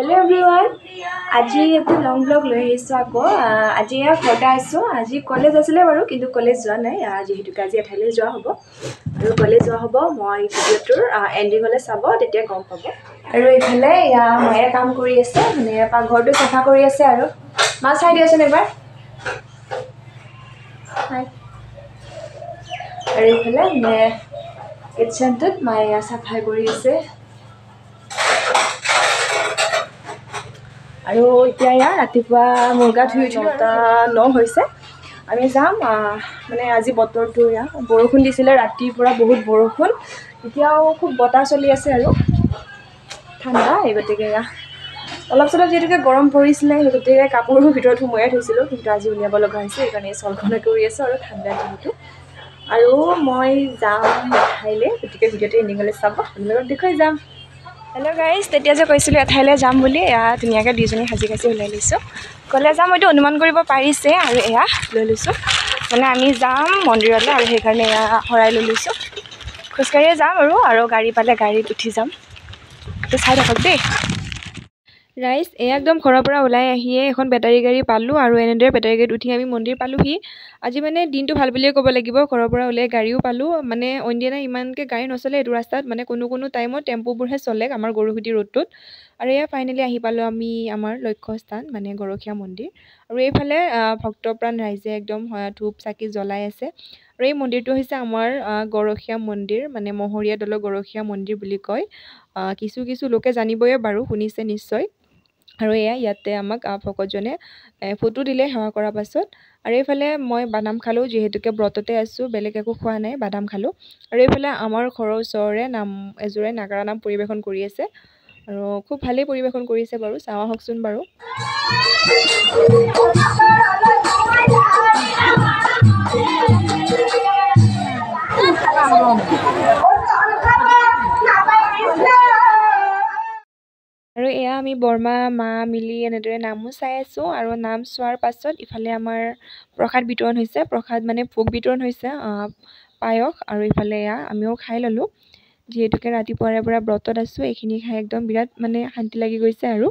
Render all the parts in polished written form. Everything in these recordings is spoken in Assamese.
Hello everyone. আজি এটা লং ব্লগ লৈ আহিছো আকৌ আজি ঘৰতে আছো আজি কলেজ আছিলে বাৰু কিন্তু কলেজ যোৱা নাই আজি হেতুকে আজি এঠাইলৈ যোৱা হ'ব আৰু কলেজ যোৱা হ'ব মই ভিডিঅ'টোৰ এন্ডিং হলে চাব তেতিয়া গম পাব আৰু ইফালে মায়ে কাম কৰি আছে মানে পাকঘৰটো চাফা কৰি আছে আৰু মা চাই দিয়াচোন এবাৰ হাই আৰু ইফালে মানে কিচেনটোত মায়ে চাফা কৰি আছে আৰু এতিয়া ৰাতিপুৱা মুৰ্গা ধুই উঠিলোঁ 9 হৈছে আমি যাম মানে আজি বতৰটো বৰষুণ দিছিলে ৰাতিৰ পৰা বহুত বৰষুণ এতিয়াও খুব বতাহ চলি আছে আৰু ঠাণ্ডা এই গতিকে অলপ চলপ যেনেকৈ গৰম পৰিছিলে সেই গতিকে কাপোৰবোৰ ভিতৰত সোমোৱাই থৈছিলোঁ কিন্তু আজি উলিয়াব লগা হৈছে সেইকাৰণে চলখনে কৰি আছোঁ আৰু ঠাণ্ডা যিহেতু আৰু মই যাম এঠাইলৈ গতিকে ভিডিঅ'টো এণ্ডিঙলৈ চাব আপোনালোকক দেখুৱাই যাম হেল্ল' গাইজ তেতিয়া যে কৈছিলোঁ এঠাইলৈ যাম বুলি ধুনীয়াকৈ দুইজনী সাজি কাচি ওলাই লৈছোঁ ক'লে যাম মইতো অনুমান কৰিব পাৰিছে আৰু লৈ লৈছোঁ মানে আমি যাম মন্দিৰলৈ আৰু সেইকাৰণে শৰাই লৈ লৈছোঁ খোজকাঢ়িয়ে যাম আৰু গাড়ী পালে গাড়ীত উঠি যাম তো চাই থাকক দেই ৰাইজ একদম ঘৰৰ পৰা ওলাই আহিয়ে এখন বেটাৰী গাড়ী পালোঁ আৰু এনেদৰে বেটাৰী গাড়ীত উঠি আমি মন্দিৰ পালোঁহি আজি মানে দিনটো ভাল বুলিয়ে ক'ব লাগিব ঘৰৰ পৰা ওলাই গাড়ীও পালোঁ মানে অইনদিনা ইমানকৈ গাড়ী নচলে এইটো ৰাস্তাত মানে কোনো টাইমত টেম্পুবোৰহে চলে আমাৰ গৰুসুতি ৰোডটোত আৰু ফাইনেলি আহি পালোঁ আমি আমাৰ লক্ষ্যস্থান মানে গৰখীয়া মন্দিৰ আৰু এইফালে ভক্তপ্ৰাণ ৰাইজে একদম ধূপ চাকি জ্বলাই আছে আৰু এই মন্দিৰটো হৈছে আমাৰ গৰখীয়া মন্দিৰ মানে মহৰীয়া দলৰ গৰখীয়া মন্দিৰ বুলি কয় কিছু লোকে জানিবই বাৰু শুনিছে নিশ্চয় আৰু ইয়াতে আমাক ভকতজনে ফটো দিলে সেৱা কৰাৰ পাছত আৰু এইফালে মই বাদাম খালোঁ যিহেতুকে ব্ৰততে আছোঁ বেলেগ একো খোৱা নাই বাদাম খালোঁ আৰু এইফালে আমাৰ ঘৰৰ ওচৰৰে এযোৰে নাগাৰা নাম পৰিৱেশন কৰি আছে আৰু খুব ভালেই পৰিৱেশন কৰিছে বাৰু চাওঁ আহকচোন বাৰু আৰু আমি বৰমা মা মিলি এনেদৰে নামো চাই আছোঁ আৰু নাম চোৱাৰ পাছত ইফালে আমাৰ প্ৰসাদ বিতৰণ হৈছে প্ৰসাদ মানে ভোগ বিতৰণ হৈছে পায়স আৰু ইফালে আমিও খাই ল'লোঁ যিহেতুকে ৰাতিপুৱাৰে পৰা ব্ৰতত আছোঁ এইখিনি খাই একদম বিৰাট মানে শান্তি লাগি গৈছে আৰু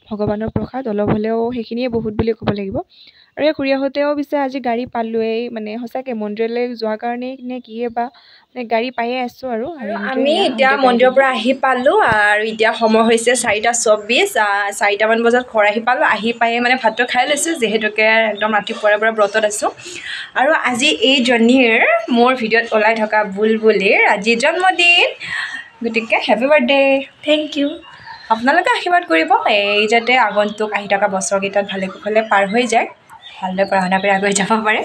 ভগৱানৰ প্ৰসাদ অলপ হ'লেও সেইখিনিয়ে বহুত বুলি ক'ব লাগিব আৰু ঘূৰি আহোঁতেও পিছে আজি গাড়ী পালোঁৱেই মানে সঁচাকৈ মন্দিৰলৈ যোৱাৰ কাৰণেই নে কিয়ে বা মানে গাড়ী পায়ে আছোঁ আৰু আমি এতিয়া মন্দিৰৰ পৰা আহি পালোঁ আৰু এতিয়া সময় হৈছে 4:24 4টামান বজাত ঘৰ আহি পালোঁ আহি পায়ে মানে ভাতটো খাই লৈছোঁ যিহেতুকে একদম ৰাতিপুৱাৰে পৰা ব্ৰতত আছোঁ আৰু আজি এই জনীৰ মোৰ ভিডিঅ'ত ওলাই থকা বুলবুলিৰ আজি জন্মদিন গতিকে হেপী বাৰ্থডে থেংক ইউ আপোনালোকে আশীৰ্বাদ কৰিব এই যাতে আগন্তুক আহি থকা বছৰকেইটাত ভালে কুশলে পাৰ হৈ যায় ভালদৰে পঢ়া শুনা কৰি আগুৱাই যাব পাৰে